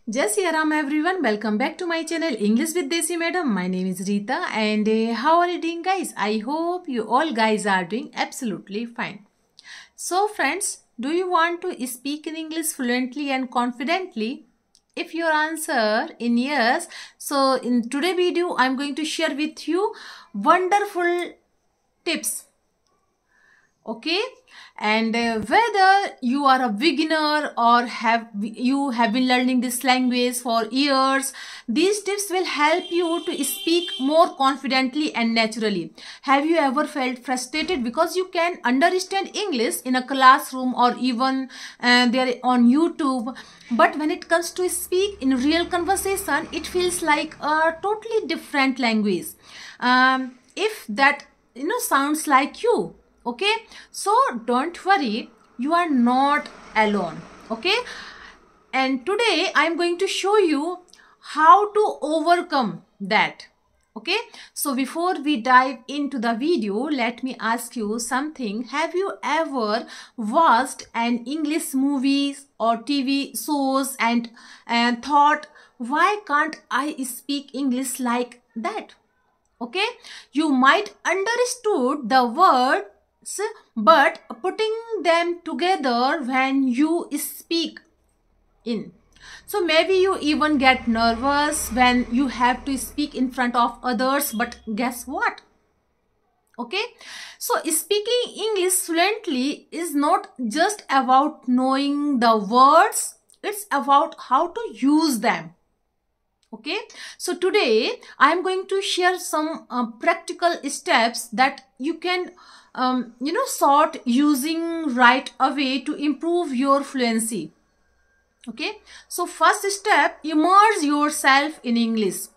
Jai Shri Ram everyone, welcome back to my channel English with Desi Madam. My name is Rita and how are you doing guys? I hope you all guys are doing absolutely fine. So friends, do you want to speak in English fluently and confidently? If your answer in yes, so in today's video I am going to share with you wonderful tips. Okay, and whether you are a beginner or you have been learning this language for years, these tips will help you to speak more confidently and naturally. Have you ever felt frustrated because you can understand English in a classroom or even there on YouTube, but when it comes to speak in real conversation, it feels like a totally different language? If that sounds like you, okay, so don't worry, you are not alone. Okay, and today I am going to show you how to overcome that. Okay, so before we dive into the video, let me ask you something. Have you ever watched an English movies or TV shows and thought, why can't I speak English like that? Okay, you might understood the word, but putting them together when you speak in. So maybe you even get nervous when you have to speak in front of others, but guess what? Okay, so speaking English fluently is not just about knowing the words, it's about how to use them. Okay, so today I am going to share some practical steps that you can start using right away to improve your fluency. Okay, so first step, immerse yourself in English.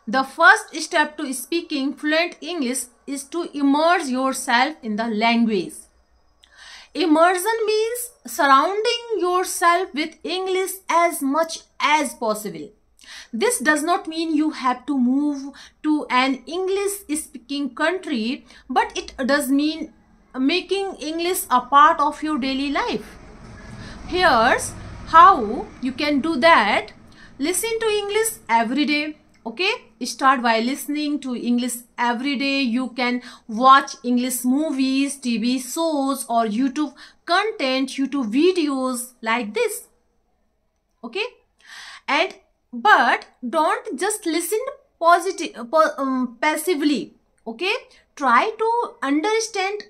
The first step to speaking fluent English is to immerse yourself in the language. Immersion means surrounding yourself with English as much as possible. This does not mean you have to move to an English-speaking country, but it does mean making English a part of your daily life. Here's how you can do that. Listen to English every day. Okay, start by listening to English every day. You can watch English movies, TV shows, or YouTube content, YouTube videos like this. Okay, but don't just listen passively. Okay, try to understand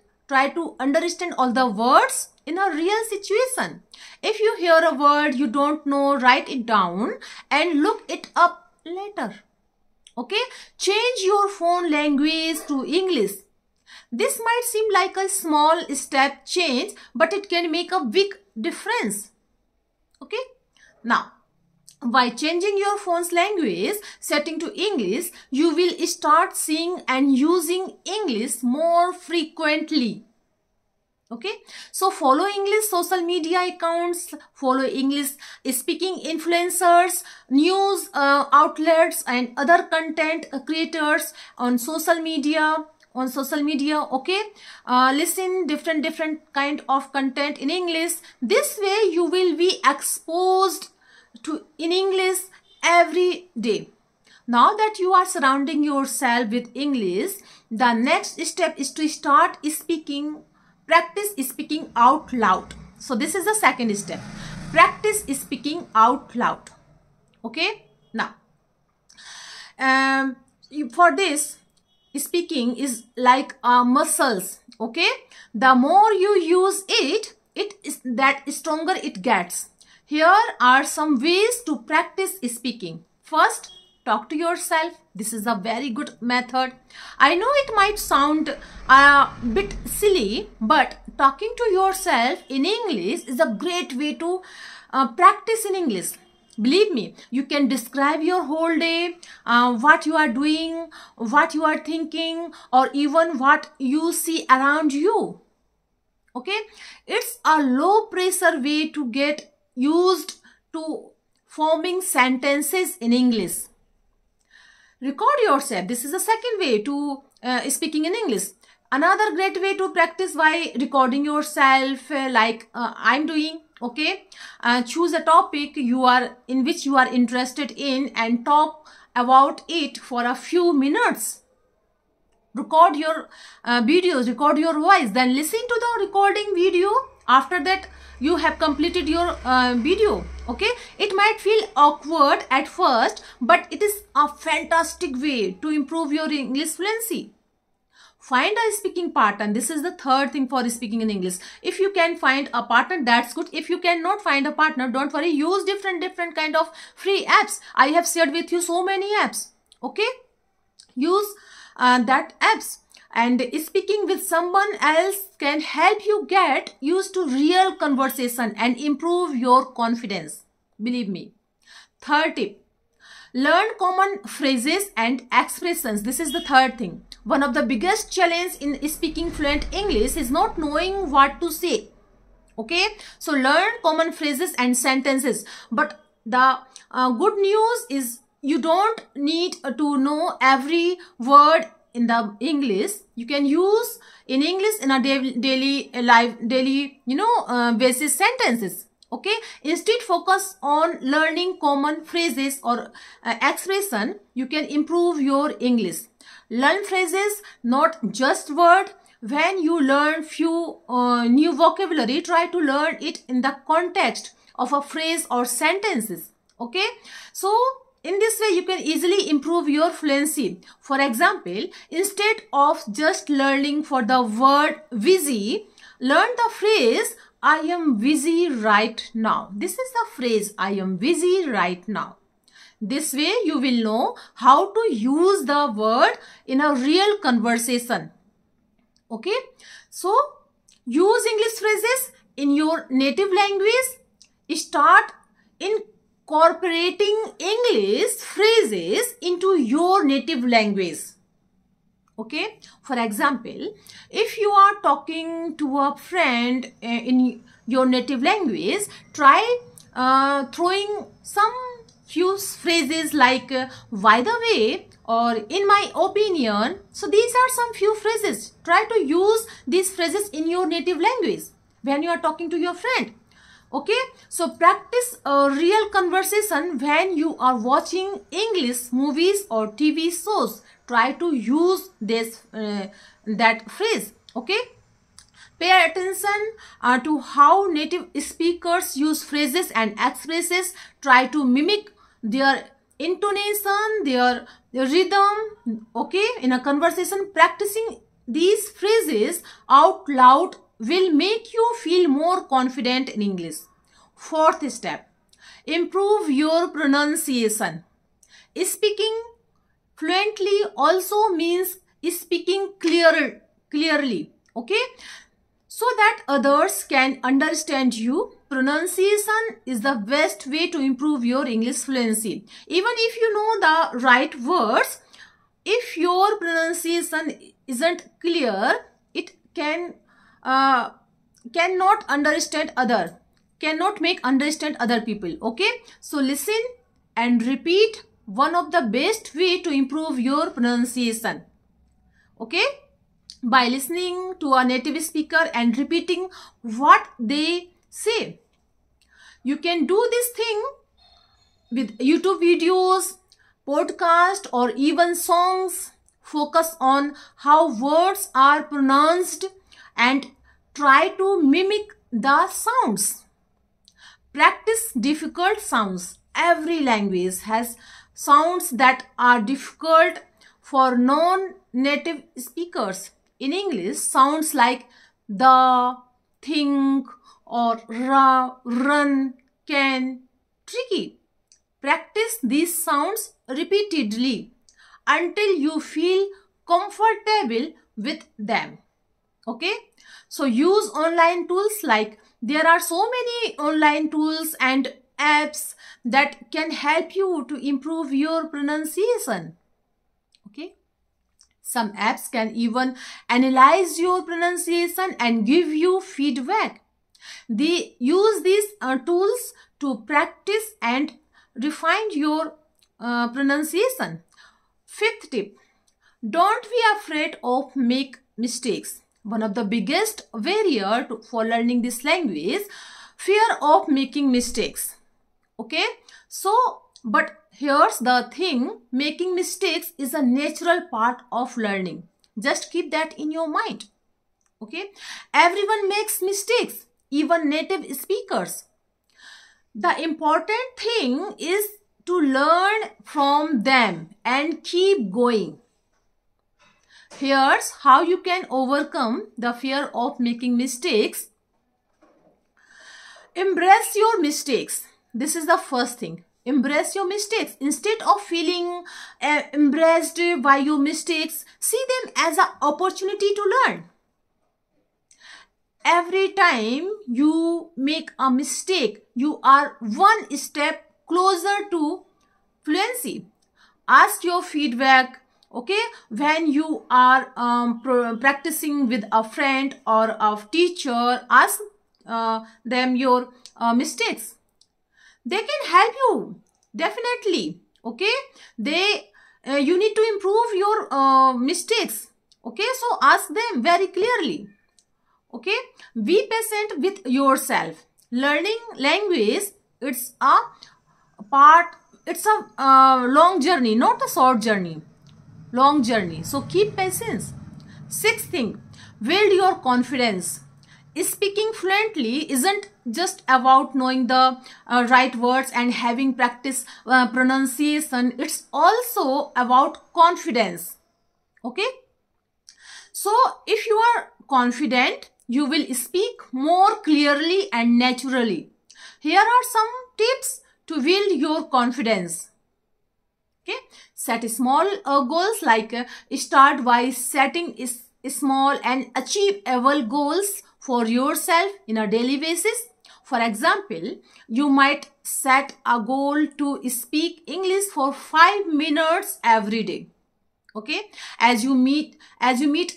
all the words in a real situation. If you hear a word you don't know, write it down and look it up later. Okay, change your phone language to English. This might seem like a small step change, but it can make a big difference. Okay, now by changing your phone's language setting to English, you will start seeing and using English more frequently. Okay, so follow English social media accounts, follow English speaking influencers, news outlets and other content creators on social media. Okay, listen different kind of content in English. This way you will be exposed in English every day. Now that you are surrounding yourself with English, the next step is to start practice speaking out loud. So this is the second step. Practice speaking out loud. Okay, now for this, speaking is like muscles. Okay, the more you use it is that stronger it gets. Here are some ways to practice speaking. First, talk to yourself. This is a very good method. I know it might sound a bit silly, but talking to yourself in English is a great way to practice in English. Believe me, you can describe your whole day, what you are doing, what you are thinking, or even what you see around you. Okay, it's a low pressure way to get used to forming sentences in English. Record yourself. This is the second way to speaking in English. Another great way to practice by recording yourself like I'm doing. Okay, choose a topic in which you are interested in and talk about it for a few minutes. Record your videos, record your voice, then listen to the recording video. After that you have completed your video. Okay, it might feel awkward at first, but it is a fantastic way to improve your English fluency. Find a speaking partner. This is the third thing for speaking in English. If you can find a partner, that's good. If you cannot find a partner, don't worry. Use different kind of free apps. I have shared with you so many apps. Okay, use that apps. And speaking with someone else can help you get used to real conversation and improve your confidence. Believe me. Third tip. Learn common phrases and expressions. This is the third thing. One of the biggest challenges in speaking fluent English is not knowing what to say. Okay, so learn common phrases and sentences. But the good news is you don't need to know every word in the English. You can use in English in a daily basis sentences. Okay, instead focus on learning common phrases or expression. You can improve your English. Learn phrases, not just word. When you learn few new vocabulary, try to learn it in the context of a phrase or sentences. Okay, so in this way you can easily improve your fluency. For example, instead of just learning for the word busy, learn the phrase I am busy right now. This is the phrase I am busy right now. This way you will know how to use the word in a real conversation. Okay, so use English phrases in your native language. Start incorporating English phrases into your native language. Okay, for example, if you are talking to a friend in your native language, try throwing some few phrases like by the way or in my opinion. So these are some few phrases. Try to use these phrases in your native language when you are talking to your friend. Okay, so practice a real conversation when you are watching English movies or TV shows. Try to use this that phrase. Okay, pay attention to how native speakers use phrases and expresses. Try to mimic their intonation, their rhythm. Okay, in a conversation, practicing these phrases out loud will make you feel more confident in English. Fourth step, improve your pronunciation. Speaking fluently also means speaking clearly. Okay, so that others can understand you. Pronunciation is the best way to improve your English fluency. Even if you know the right words, if your pronunciation isn't clear, it cannot make understand other people. Okay, so listen and repeat. One of the best way to improve your pronunciation. Okay, by listening to a native speaker and repeating what they say. You can do this thing with YouTube videos, podcast, or even songs. Focus on how words are pronounced and try to mimic the sounds. Practice difficult sounds. Every language has sounds that are difficult for non-native speakers. In English, sounds like the, think, or ra, run, can, tricky. Practice these sounds repeatedly until you feel comfortable with them. Okay, so use online tools. Like there are so many online tools and apps that can help you to improve your pronunciation. Okay, some apps can even analyze your pronunciation and give you feedback. They use these tools to practice and refine your pronunciation. Fifth tip, don't be afraid of make mistakes. One of the biggest barrier for learning this language Fear of making mistakes. Okay, so but here's the thing, making mistakes is a natural part of learning. Just keep that in your mind. Okay, everyone makes mistakes, even native speakers. The important thing is to learn from them and keep going. Here's how you can overcome the fear of making mistakes. Embrace your mistakes. This is the first thing. Embrace your mistakes. Instead of feeling embarrassed by your mistakes, see them as an opportunity to learn. Every time you make a mistake, you are one step closer to fluency. Ask your feedback, okay, when you are practicing with a friend or a teacher. Ask them your mistakes. They can help you, definitely. Okay, you need to improve your mistakes. Okay, so ask them very clearly. Okay, be patient with yourself. Learning language, it's a long journey, not a short journey. Long journey, so keep patience. Sixth thing, build your confidence. Speaking fluently isn't just about knowing the right words and having practice pronunciation. It's also about confidence. Okay, so if you are confident, you will speak more clearly and naturally. Here are some tips to build your confidence. Okay, set small goals, like start by setting small and achievable goals for yourself in a daily basis. For example, you might set a goal to speak English for 5 minutes every day. Okay, as you meet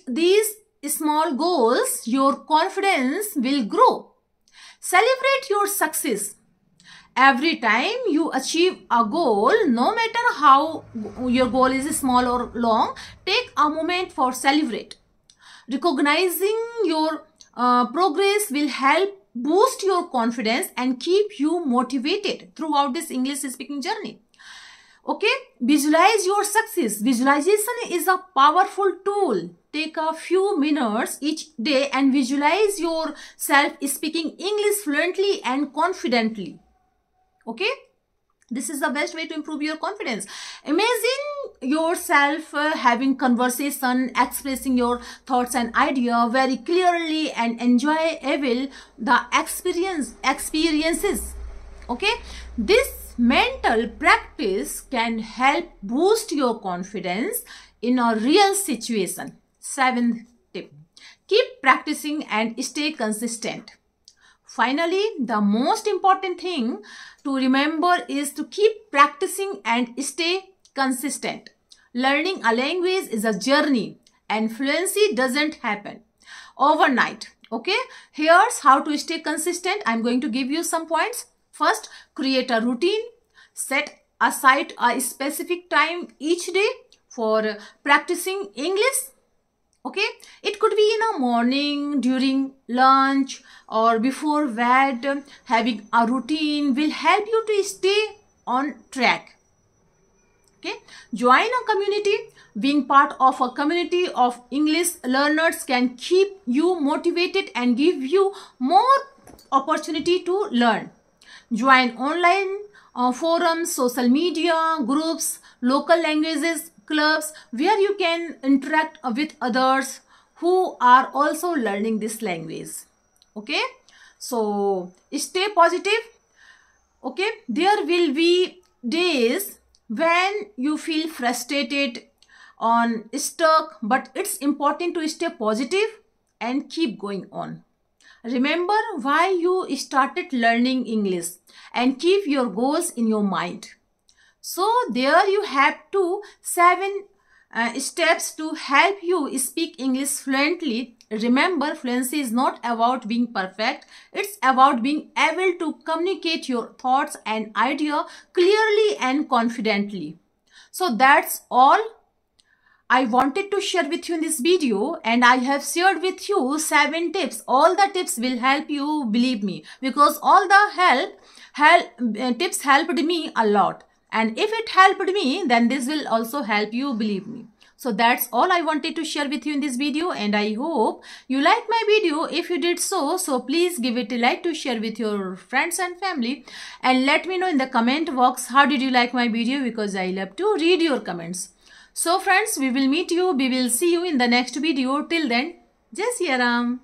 these small goals, your confidence will grow. Celebrate your success. Every time you achieve a goal, no matter how your goal is small or long, take a moment for celebrate. Recognizing your progress will help boost your confidence and keep you motivated throughout this English speaking journey. Okay, visualize your success. Visualization is a powerful tool. Take a few minutes each day and visualize yourself speaking English fluently and confidently. Okay, this is the best way to improve your confidence. Imagine yourself having conversation, expressing your thoughts and idea very clearly and enjoyable the experiences. Okay, this mental practice can help boost your confidence in a real situation. Seventh tip, keep practicing and stay consistent. Finally, the most important thing to remember is to keep practicing and stay consistent. Learning a language is a journey and fluency doesn't happen overnight. Okay, here's how to stay consistent. I'm going to give you some points. First, create a routine. Set aside a specific time each day for practicing English. Okay, it could be in a morning, during lunch, or before bed. Having a routine will help you to stay on track. Okay, join a community. Being part of a community of English learners can keep you motivated and give you more opportunity to learn. Join online forums, social media groups, local languages clubs, where you can interact with others who are also learning this language. Okay, so stay positive. Okay, there will be days when you feel frustrated or stuck, but it's important to stay positive and keep going on. Remember why you started learning English and keep your goals in your mind. So there you have 7 steps to help you speak English fluently. Remember, fluency is not about being perfect. It's about being able to communicate your thoughts and idea clearly and confidently. So that's all. I wanted to share with you in this video, and I have shared with you 7 tips. All the tips will help you, believe me, because all the tips helped me a lot. And if it helped me, then this will also help you, believe me. So that's all I wanted to share with you in this video, and I hope you liked my video. If you did so please give it a like to share with your friends and family, and let me know in the comment box how did you like my video, because I love to read your comments. So friends, we will see you in the next video. Till then, Jai Siya Ram.